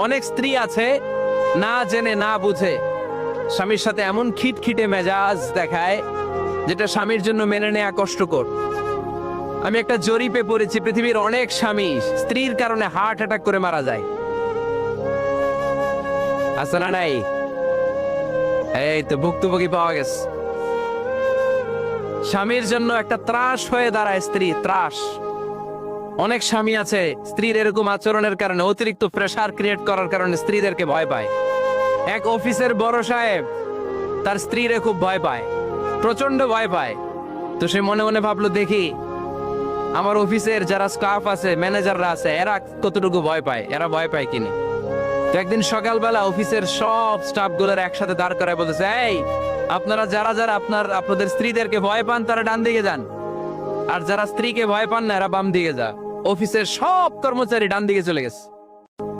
অনেক স্ত্রী আছে না জেনে না বুঝে স্বামীর সাথে এমন খিটখিটে মেজাজ দেখায় যেটা স্বামীর জন্য মেনে নেওয়া কষ্টকর। আমি একটা জরিপে পড়েছি, পৃথিবীর অনেক স্বামী স্ত্রীর কারণে হার্ট অ্যাটাক করে মারা যায়। আছে না নাই? এই তো ভুক্তভোগী পাওয়া গেছে। স্বামীর জন্য একটা ত্রাস হয়ে দাঁড়ায় স্ত্রী, ত্রাস। অনেক স্বামী আছে স্ত্রীর এরকম আচরণের কারণে, অতিরিক্ত প্রেসার ক্রিয়েট করার কারণে স্ত্রীদেরকে ভয় পায়। এক অফিসের বড় সাহেব তার স্ত্রীরে খুব ভয় পায়, প্রচন্ড ভয় পায়। তো সে মনে মনে ভাবলো, দেখি আমার অফিসের যারা স্টাফ আছে, ম্যানেজাররা আছে, এরা কতটুকু ভয় পায়, এরা ভয় পায় কিনা। তো একদিন সকালবেলা অফিসের সব স্টাফ গুলোর একসাথে দাঁড় করায় বলতেছে, এই আপনারা যারা যারা আপনাদের স্ত্রীদেরকে ভয় পান তারা ডান দিকে যান, আর যারা স্ত্রীকে ভয় পান না এরা বাম দিকে যা। অফিসের সব কর্মচারী ডান দিকে চলে গেছে।